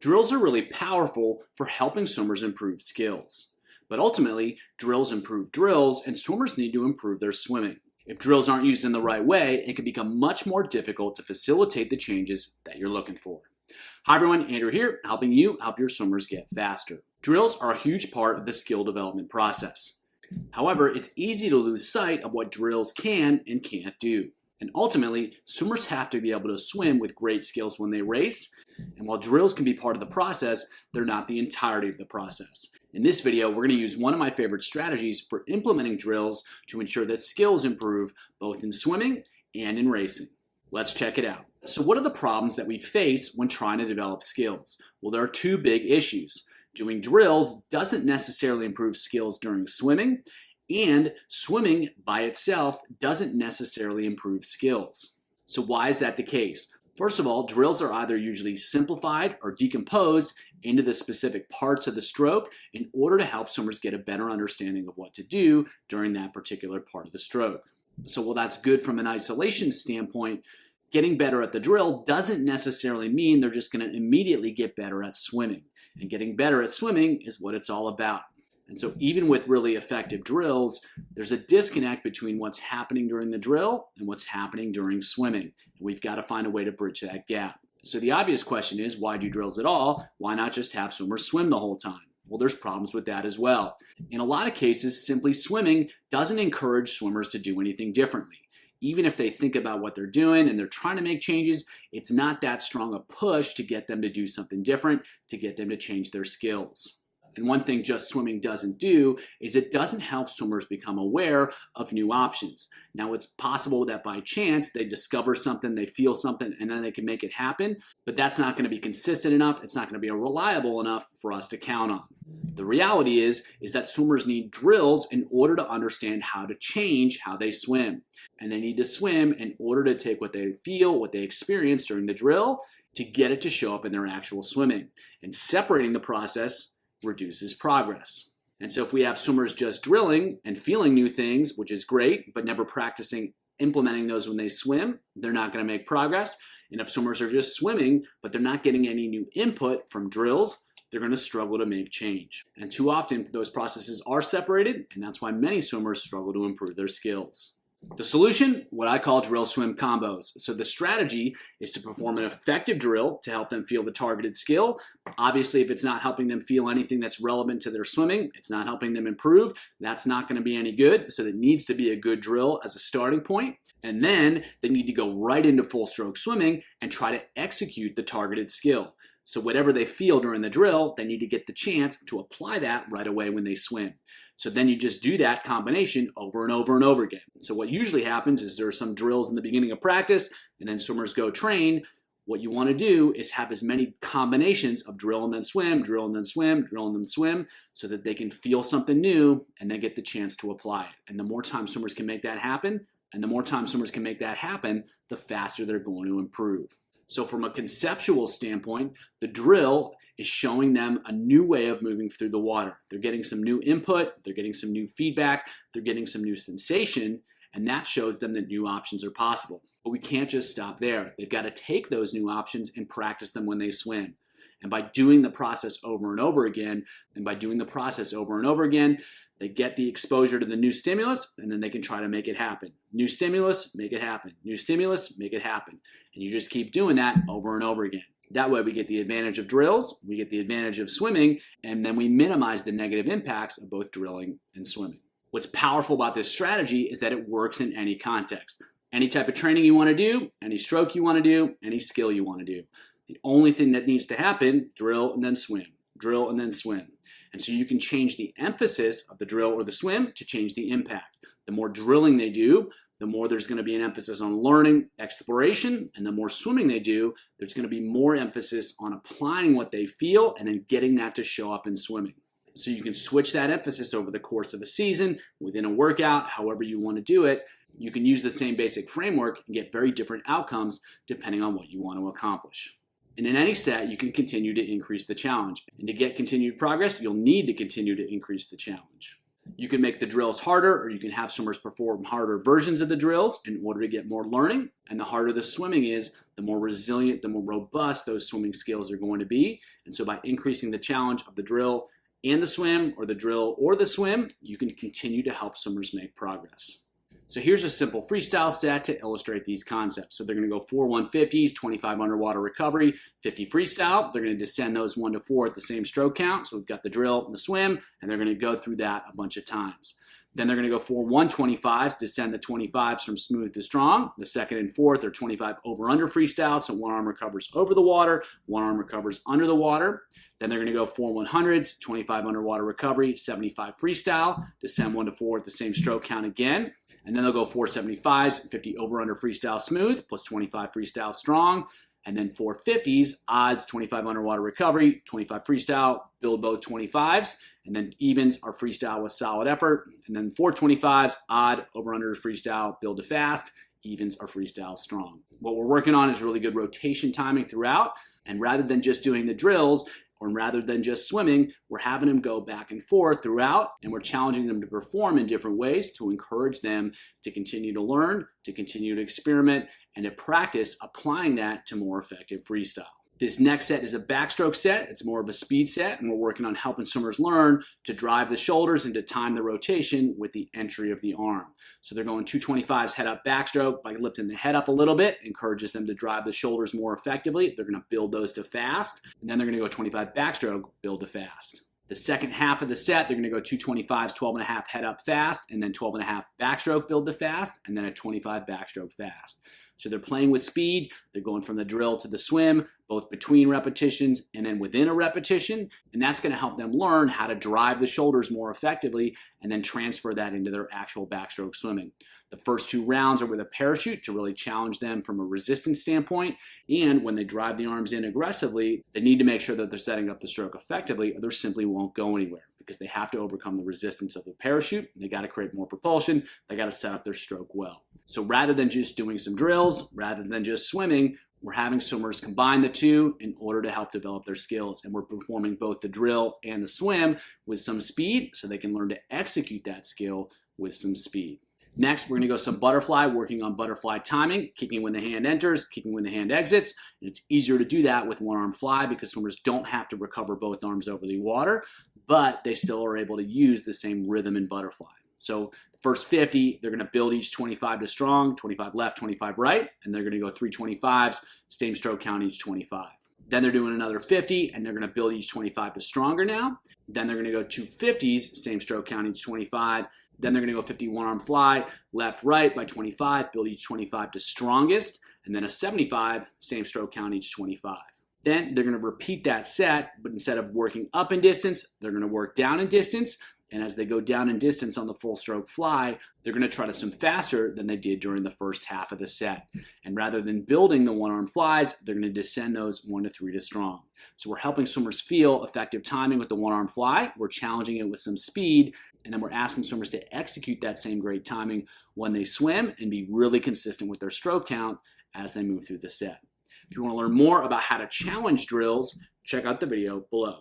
Drills are really powerful for helping swimmers improve skills. But ultimately, drills improve drills, and swimmers need to improve their swimming. If drills aren't used in the right way, it can become much more difficult to facilitate the changes that you're looking for. Hi everyone, Andrew here, helping you help your swimmers get faster. Drills are a huge part of the skill development process. However, it's easy to lose sight of what drills can and can't do. And ultimately, swimmers have to be able to swim with great skills when they race. And while drills can be part of the process, they're not the entirety of the process. In this video, we're going to use one of my favorite strategies for implementing drills to ensure that skills improve both in swimming and in racing. Let's check it out. So what are the problems that we face when trying to develop skills? Well, there are two big issues. Doing drills doesn't necessarily improve skills during swimming, and swimming by itself doesn't necessarily improve skills. So why is that the case? First of all, drills are either usually simplified or decomposed into the specific parts of the stroke in order to help swimmers get a better understanding of what to do during that particular part of the stroke. So while that's good from an isolation standpoint, getting better at the drill doesn't necessarily mean they're just going to immediately get better at swimming. And getting better at swimming is what it's all about. And so even with really effective drills, there's a disconnect between what's happening during the drill and what's happening during swimming. And we've got to find a way to bridge that gap. So the obvious question is, why do drills at all? Why not just have swimmers swim the whole time? Well, there's problems with that as well. In a lot of cases, simply swimming doesn't encourage swimmers to do anything differently. Even if they think about what they're doing and they're trying to make changes, it's not that strong a push to get them to do something different, to get them to change their skills. And one thing just swimming doesn't do is it doesn't help swimmers become aware of new options. Now, it's possible that by chance they discover something, they feel something, and then they can make it happen, but that's not going to be consistent enough. It's not going to be reliable enough for us to count on. The reality is that swimmers need drills in order to understand how to change how they swim. And they need to swim in order to take what they feel, what they experience during the drill, to get it to show up in their actual swimming. And separating the process reduces progress. And so if we have swimmers just drilling and feeling new things, which is great, but never practicing implementing those when they swim, they're not going to make progress. And if swimmers are just swimming, but they're not getting any new input from drills, they're going to struggle to make change. And too often those processes are separated, and that's why many swimmers struggle to improve their skills. The solution, what I call drill swim combos. So the strategy is to perform an effective drill to help them feel the targeted skill. Obviously, if it's not helping them feel anything that's relevant to their swimming, it's not helping them improve, that's not going to be any good. So it needs to be a good drill as a starting point. And then they need to go right into full stroke swimming and try to execute the targeted skill. So whatever they feel during the drill, they need to get the chance to apply that right away when they swim. So then you just do that combination over and over and over again. So what usually happens is there are some drills in the beginning of practice, and then swimmers go train. What you want to do is have as many combinations of drill and then swim, drill and then swim, drill and then swim, so that they can feel something new and then get the chance to apply it. And the more time swimmers can make that happen, the faster they're going to improve. So from a conceptual standpoint, the drill is showing them a new way of moving through the water. They're getting some new input, they're getting some new feedback, they're getting some new sensation, and that shows them that new options are possible. But we can't just stop there. They've got to take those new options and practice them when they swim. And by doing the process over and over again, they get the exposure to the new stimulus, and then they can try to make it happen. New stimulus, make it happen. New stimulus, make it happen. And you just keep doing that over and over again. That way we get the advantage of drills, we get the advantage of swimming, and then we minimize the negative impacts of both drilling and swimming. What's powerful about this strategy is that it works in any context. Any type of training you want to do, any stroke you want to do, any skill you want to do. The only thing that needs to happen, drill and then swim, drill and then swim. And so you can change the emphasis of the drill or the swim to change the impact. The more drilling they do, the more there's going to be an emphasis on learning, exploration, and the more swimming they do, there's going to be more emphasis on applying what they feel and then getting that to show up in swimming. So you can switch that emphasis over the course of a season, within a workout, however you want to do it. You can use the same basic framework and get very different outcomes depending on what you want to accomplish. And in any set, you can continue to increase the challenge. And to get continued progress, you'll need to continue to increase the challenge. You can make the drills harder, or you can have swimmers perform harder versions of the drills in order to get more learning. And the harder the swimming is, the more resilient, the more robust those swimming skills are going to be. And so by increasing the challenge of the drill and the swim, or the drill or the swim, you can continue to help swimmers make progress. So here's a simple freestyle set to illustrate these concepts. So they're going to go 4 150s, 25 underwater recovery, 50 freestyle. They're going to descend those 1 to 4 at the same stroke count. So we've got the drill and the swim, and they're going to go through that a bunch of times. Then they're going to go 4 125s, descend the 25s from smooth to strong. The second and fourth are 25 over under freestyle. So one arm recovers over the water, one arm recovers under the water. Then they're going to go 4 100s, 25 underwater recovery, 75 freestyle, descend 1 to 4 at the same stroke count again. And then they'll go 4 75s, 50 over under freestyle smooth, plus 25 freestyle strong. And then 4 50s, odds, 25 underwater recovery, 25 freestyle, build both 25s. And then evens are freestyle with solid effort. And then 4 25s, odd, over under freestyle, build to fast. Evens are freestyle strong. What we're working on is really good rotation timing throughout. And rather than just doing the drills, or rather than just swimming, we're having them go back and forth throughout, and we're challenging them to perform in different ways to encourage them to continue to learn, to continue to experiment, and to practice applying that to more effective freestyle. This next set is a backstroke set. It's more of a speed set, and we're working on helping swimmers learn to drive the shoulders and to time the rotation with the entry of the arm. So they're going 225s head up backstroke by lifting the head up a little bit, encourages them to drive the shoulders more effectively. They're going to build those to fast, and then they're going to go 25 backstroke, build to fast. The second half of the set, they're going to go 225s, 12.5 head up fast, and then 12.5 backstroke, build to fast, and then a 25 backstroke fast. So they're playing with speed. They're going from the drill to the swim, both between repetitions and then within a repetition. And that's going to help them learn how to drive the shoulders more effectively and then transfer that into their actual backstroke swimming. The first 2 rounds are with a parachute to really challenge them from a resistance standpoint. And when they drive the arms in aggressively, they need to make sure that they're setting up the stroke effectively, or they simply won't go anywhere because they have to overcome the resistance of the parachute. They got to create more propulsion. They got to set up their stroke well. So rather than just doing some drills, rather than just swimming, we're having swimmers combine the two in order to help develop their skills. And we're performing both the drill and the swim with some speed so they can learn to execute that skill with some speed. Next, we're going to go some butterfly, working on butterfly timing, kicking when the hand enters, kicking when the hand exits. And it's easier to do that with one arm fly because swimmers don't have to recover both arms over the water, but they still are able to use the same rhythm in butterfly. So the first 50, they're going to build each 25 to strong, 25 left, 25 right, and they're going to go 3 25s, same stroke count each 25. Then they're doing another 50, and they're going to build each 25 to stronger now. Then they're going to go 2 50s, same stroke count each 25. Then they're going to go 51 arm fly, left, right by 25, build each 25 to strongest, and then a 75, same stroke count each 25. Then they're going to repeat that set, but instead of working up in distance, they're going to work down in distance. And as they go down in distance on the full stroke fly, they're going to try to swim faster than they did during the first half of the set. And rather than building the one arm flies, they're going to descend those 1 to 3 to strong. So we're helping swimmers feel effective timing with the one arm fly. We're challenging it with some speed. And then we're asking swimmers to execute that same great timing when they swim and be really consistent with their stroke count as they move through the set. If you want to learn more about how to challenge drills, check out the video below.